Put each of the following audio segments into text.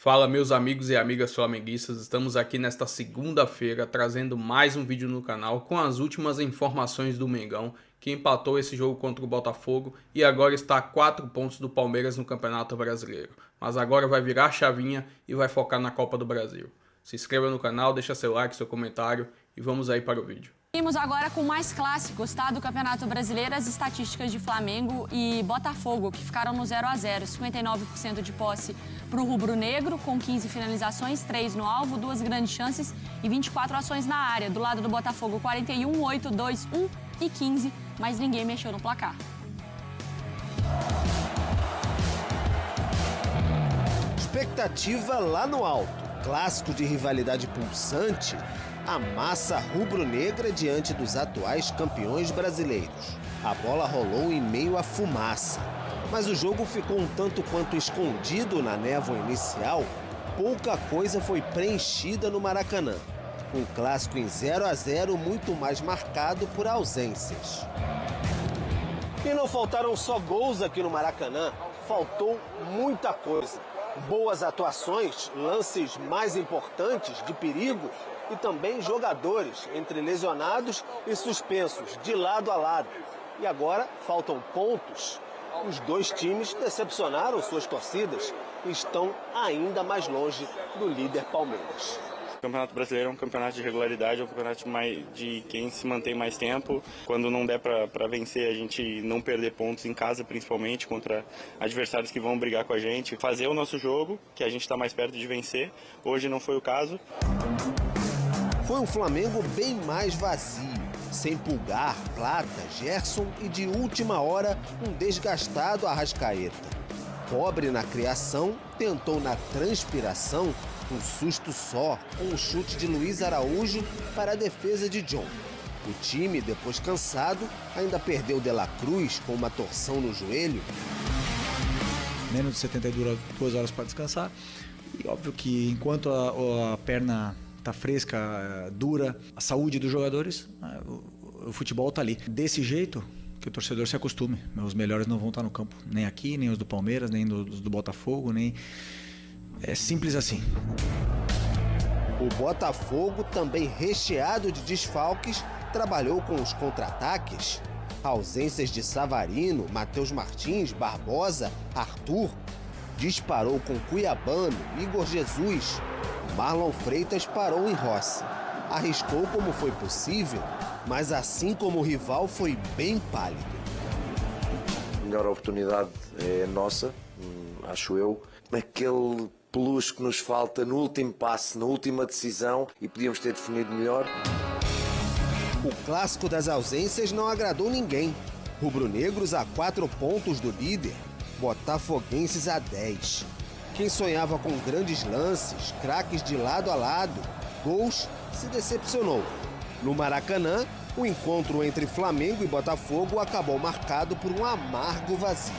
Fala, meus amigos e amigas flamenguistas, estamos aqui nesta segunda-feira trazendo mais um vídeo no canal com as últimas informações do Mengão, que empatou esse jogo contra o Botafogo e agora está a 4 pontos do Palmeiras no Campeonato Brasileiro. Mas agora vai virar a chavinha e vai focar na Copa do Brasil. Se inscreva no canal, deixa seu like, seu comentário e vamos aí para o vídeo. Seguimos agora com mais clássicos, tá? Do Campeonato Brasileiro, as estatísticas de Flamengo e Botafogo, que ficaram no 0 a 0. 59% de posse para o rubro-negro, com 15 finalizações, 3 no alvo, 2 grandes chances e 24 ações na área. Do lado do Botafogo, 41, 8, 2, 1 e 15, mas ninguém mexeu no placar. Expectativa lá no alto. Clássico de rivalidade pulsante. A massa rubro-negra diante dos atuais campeões brasileiros. A bola rolou em meio à fumaça, mas o jogo ficou um tanto quanto escondido na névoa inicial. Pouca coisa foi preenchida no Maracanã. Um clássico em 0 a 0 muito mais marcado por ausências. E não faltaram só gols aqui no Maracanã, faltou muita coisa. Boas atuações, lances mais importantes de perigo e também jogadores entre lesionados e suspensos, de lado a lado. E agora faltam pontos. Os dois times decepcionaram suas torcidas e estão ainda mais longe do líder Palmeiras. O Campeonato Brasileiro é um campeonato de regularidade, é um campeonato de quem se mantém mais tempo. Quando não der para vencer, a gente não perder pontos em casa, principalmente, contra adversários que vão brigar com a gente. Fazer o nosso jogo, que a gente está mais perto de vencer. Hoje não foi o caso. Foi um Flamengo bem mais vazio, sem Pulgar, Plata, Gerson e de última hora um desgastado Arrascaeta. Pobre na criação, tentou na transpiração, um susto só, com um chute de Luiz Araújo para a defesa de John. O time, depois cansado, ainda perdeu De La Cruz com uma torção no joelho. Menos de 72 horas para descansar. E óbvio que enquanto a perna está fresca, dura, a saúde dos jogadores, o futebol está ali. Desse jeito, que o torcedor se acostume. Os melhores não vão estar no campo, nem aqui, nem os do Palmeiras, nem os do Botafogo, nem... É simples assim. O Botafogo, também recheado de desfalques, trabalhou com os contra-ataques. Ausências de Savarino, Matheus Martins, Barbosa, Arthur. Disparou com Cuiabano, Igor Jesus. Marlon Freitas parou em Rossi. Arriscou como foi possível, mas assim como o rival foi bem pálido. A melhor oportunidade é nossa, acho eu. Aquele plus que nos falta no último passe, na última decisão, e podíamos ter definido melhor. O clássico das ausências não agradou ninguém. Rubro-negros a 4 pontos do líder, botafoguenses a 10. Quem sonhava com grandes lances, craques de lado a lado, gols, se decepcionou. No Maracanã, o encontro entre Flamengo e Botafogo acabou marcado por um amargo vazio.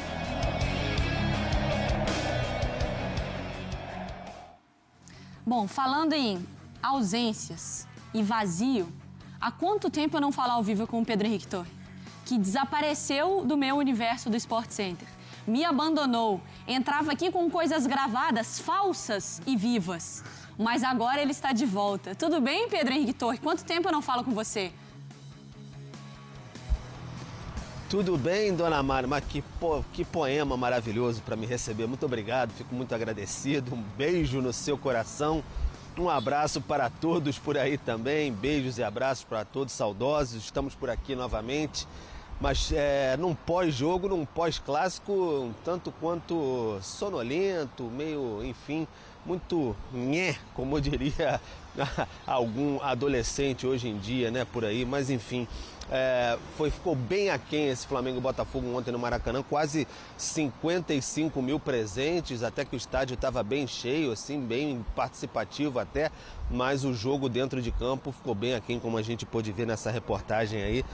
Bom, falando em ausências e vazio, há quanto tempo eu não falo ao vivo com o Pedro Henrique Torre? Que desapareceu do meu universo do Sport Center, me abandonou, entrava aqui com coisas gravadas, falsas e vivas. Mas agora ele está de volta. Tudo bem, Pedro Henrique Torre? Quanto tempo eu não falo com você? Tudo bem, dona Mara, mas que poema maravilhoso para me receber. Muito obrigado, fico muito agradecido. Um beijo no seu coração. Um abraço para todos por aí também. Beijos e abraços para todos saudosos. Estamos por aqui novamente. Mas num pós-jogo, num pós-clássico, um tanto quanto sonolento, meio, enfim, muito nhé, como diria algum adolescente hoje em dia, né, por aí. Mas, enfim, ficou bem aquém esse Flamengo e Botafogo ontem no Maracanã, quase 55 mil presentes, até que o estádio estava bem cheio, assim, bem participativo até, mas o jogo dentro de campo ficou bem aquém, como a gente pôde ver nessa reportagem aí.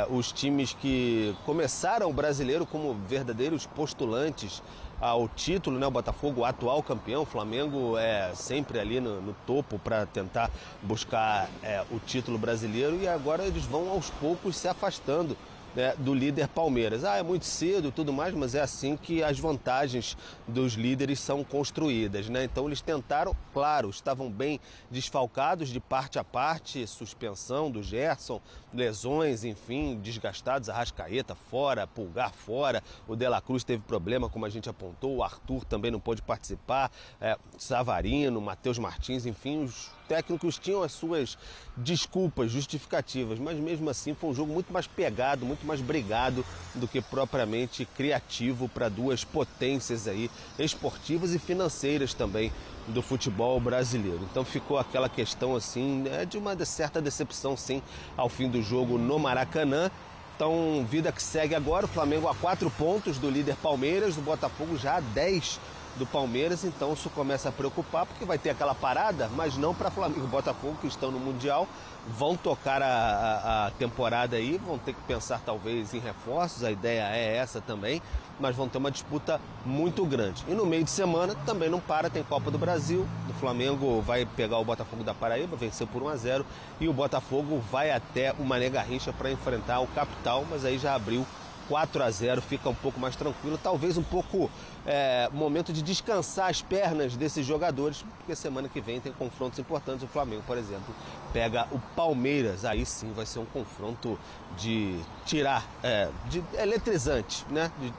Os times que começaram o brasileiro como verdadeiros postulantes ao título, né? O Botafogo, o atual campeão, o Flamengo é sempre ali no topo para tentar buscar o título brasileiro, e agora eles vão aos poucos se afastando né, do líder Palmeiras. É muito cedo e tudo mais, mas é assim que as vantagens dos líderes são construídas, né? Então eles tentaram, claro, estavam bem desfalcados de parte a parte, suspensão do Gerson, lesões, enfim, desgastados, Arrascaeta fora, Pulgar fora, o De La Cruz teve problema, como a gente apontou, o Arthur também não pôde participar, Savarino, Matheus Martins, enfim, os técnicos tinham as suas desculpas, justificativas, mas mesmo assim foi um jogo muito mais pegado, muito mais brigado do que propriamente criativo para duas potências aí, esportivas e financeiras também do futebol brasileiro. Então ficou aquela questão assim, de uma certa decepção sim ao fim do jogo no Maracanã. Então, vida que segue agora, o Flamengo a 4 pontos do líder Palmeiras, o Botafogo já a 10 do Palmeiras, então isso começa a preocupar, porque vai ter aquela parada, mas não para Flamengo e Botafogo, que estão no Mundial, vão tocar a temporada aí, vão ter que pensar talvez em reforços, a ideia é essa também, mas vão ter uma disputa muito grande. E no meio de semana também não para, tem Copa do Brasil, o Flamengo vai pegar o Botafogo da Paraíba, venceu por 1-0, e o Botafogo vai até o Mané Garrincha para enfrentar o Capital, mas aí já abriu 4-0, fica um pouco mais tranquilo, talvez um pouco momento de descansar as pernas desses jogadores, porque semana que vem tem confrontos importantes. O Flamengo, por exemplo, pega o Palmeiras, aí sim vai ser um confronto de tirar, de eletrizante, né? De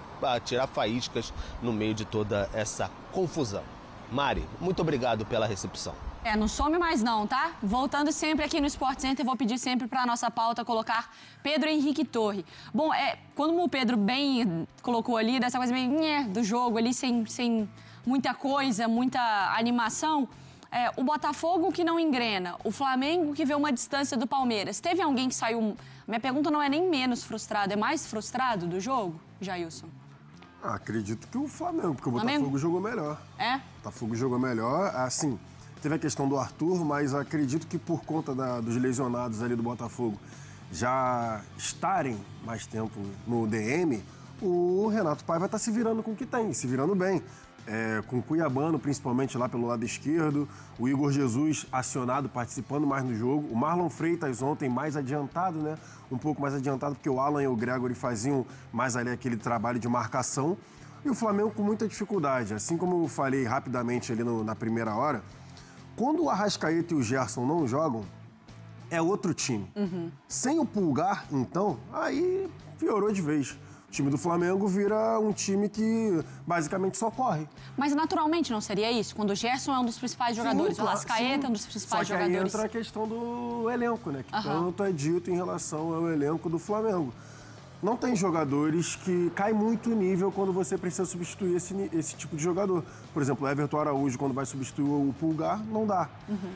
tirar faíscas no meio de toda essa confusão. Mari, muito obrigado pela recepção. Não some mais não, tá? Voltando sempre aqui no Sport Center, vou pedir sempre para a nossa pauta colocar Pedro Henrique Torre. Bom, quando o Pedro bem colocou ali, dessa coisa bem do jogo ali, sem muita coisa, muita animação, o Botafogo que não engrena, o Flamengo que vê uma distância do Palmeiras. Teve alguém que saiu... Minha pergunta não é nem menos frustrado, é mais frustrado do jogo, Jailson? Acredito que o Flamengo, porque o Botafogo jogou melhor. O Botafogo jogou melhor, assim... Teve a questão do Arthur, mas acredito que por conta dos lesionados ali do Botafogo já estarem mais tempo no DM, o Renato Paiva está se virando com o que tem, se virando bem. Com o Cuiabano, principalmente lá pelo lado esquerdo, o Igor Jesus acionado, participando mais no jogo, o Marlon Freitas ontem mais adiantado, né? Um pouco mais adiantado, porque o Alan e o Gregory faziam mais ali aquele trabalho de marcação. E o Flamengo com muita dificuldade, assim como eu falei rapidamente ali na primeira hora, quando o Arrascaeta e o Gerson não jogam, é outro time. Sem o Pulgar, então, aí piorou de vez. O time do Flamengo vira um time que basicamente só corre. Mas naturalmente não seria isso? Quando o Gerson é um dos principais jogadores, sim, o Arrascaeta é um dos principais jogadores. Só que aí entra a questão do elenco, né? Que tanto é dito em relação ao elenco do Flamengo. Não tem jogadores que cai muito o nível quando você precisa substituir esse tipo de jogador. Por exemplo, o Everton Araújo, quando vai substituir o Pulgar, não dá.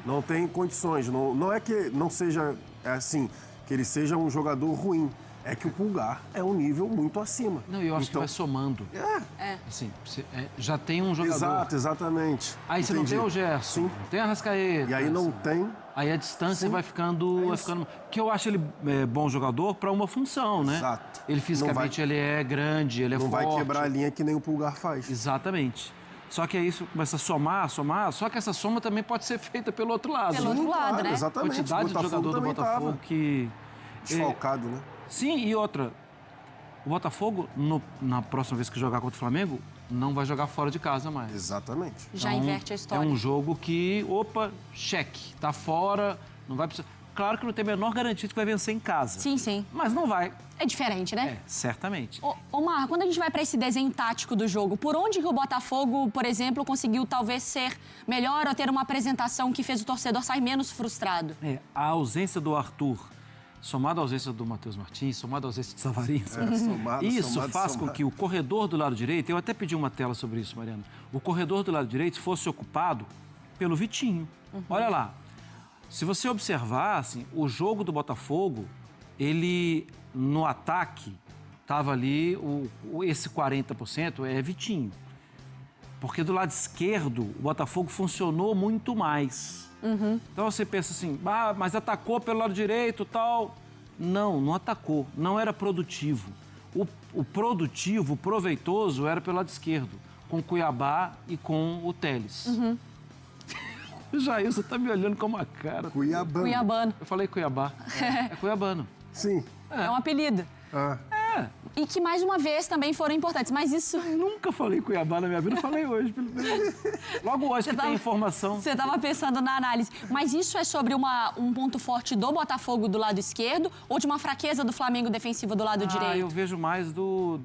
Não tem condições. Não é que não seja assim, que ele seja um jogador ruim. É que o Pulgar é um nível muito acima. Não, eu acho que vai somando. Assim, já tem um jogador. Exato, exatamente. Aí você não tem o Gerson, não tem a Arrascaeta. E aí não tem... Aí a distância vai ficando... Que eu acho ele bom jogador para uma função, né? Exato. Ele fisicamente ele é grande, ele é forte. Não vai quebrar a linha que nem o Pulgar faz. Exatamente. Só que aí isso começa a somar, só que essa soma também pode ser feita pelo outro lado. Pelo outro lado, né? Exatamente. A quantidade de jogador do Botafogo que... Desfalcado, né? Sim, e outra, o Botafogo, na próxima vez que jogar contra o Flamengo, não vai jogar fora de casa mais. Exatamente. Já inverte a história. É um jogo que, cheque, tá fora, não vai precisar... Claro que não tem a menor garantia de que vai vencer em casa. Sim, sim. Mas não vai. É diferente, né? Certamente. Ô Mar, quando a gente vai para esse desenho tático do jogo, por onde que o Botafogo, por exemplo, conseguiu talvez ser melhor ou ter uma apresentação que fez o torcedor sair menos frustrado? A ausência do Arthur, somado à ausência do Matheus Martins, somado à ausência de Savarino, isso faz com que o corredor do lado direito, eu até pedi uma tela sobre isso, Mariana, o corredor do lado direito fosse ocupado pelo Vitinho. Olha lá, se você observar, assim, o jogo do Botafogo, ele, no ataque, estava ali, esse 40% é Vitinho. Porque do lado esquerdo, o Botafogo funcionou muito mais. Então você pensa assim, mas atacou pelo lado direito e tal. Não atacou, não era produtivo. O produtivo, o proveitoso era pelo lado esquerdo, com o Cuiabá e com o Telles. O Jailson tá me olhando com uma cara. Cuiabano. Cuiabano. Eu falei Cuiabá. É Cuiabano. Sim. É um apelido. E que, mais uma vez, também foram importantes. Mas isso... Eu nunca falei Cuiabá na minha vida, falei hoje. Logo hoje que tem informação. Você estava pensando na análise. Mas isso é sobre um ponto forte do Botafogo do lado esquerdo ou de uma fraqueza do Flamengo defensivo do lado direito? Eu vejo mais o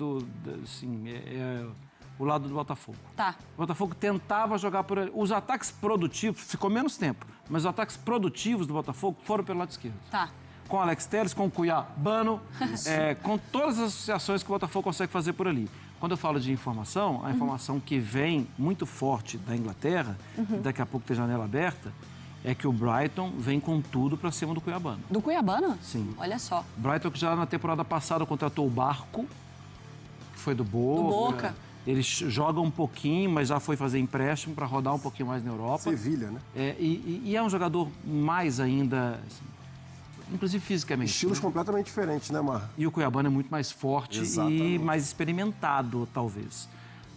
lado do Botafogo. Tá. O Botafogo tentava jogar por ali. Os ataques produtivos, ficou menos tempo, mas os ataques produtivos do Botafogo foram pelo lado esquerdo. Tá. Com o Alex Telles, com o Cuiabano, com todas as associações que o Botafogo consegue fazer por ali. Quando eu falo de informação, a informação que vem muito forte da Inglaterra, daqui a pouco tem janela aberta, é que o Brighton vem com tudo para cima do Cuiabano. Do Cuiabano? Sim. Olha só. Brighton que já na temporada passada contratou o Barco, que foi do Boca. Eles jogam um pouquinho, mas já foi fazer empréstimo para rodar um pouquinho mais na Europa. Sevilha, né? E é um jogador mais ainda, assim, inclusive fisicamente. Estilos completamente diferentes, né, Mar? E o Cuiabano é muito mais forte e mais experimentado, talvez.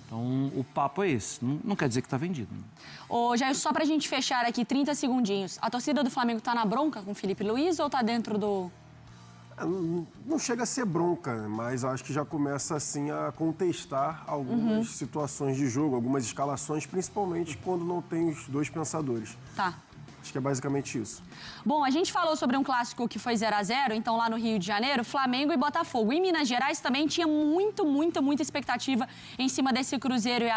Então, o papo é esse. Não quer dizer que está vendido. Né? Ô, Jair, só para a gente fechar aqui, 30 segundinhos. A torcida do Flamengo está na bronca com o Felipe Luiz ou está dentro do... Não chega a ser bronca, mas acho que já começa assim a contestar algumas situações de jogo, algumas escalações, principalmente quando não tem os dois pensadores. Tá. Acho que é basicamente isso. Bom, a gente falou sobre um clássico que foi 0-0, então lá no Rio de Janeiro, Flamengo e Botafogo. Em Minas Gerais também tinha muita expectativa em cima desse Cruzeiro e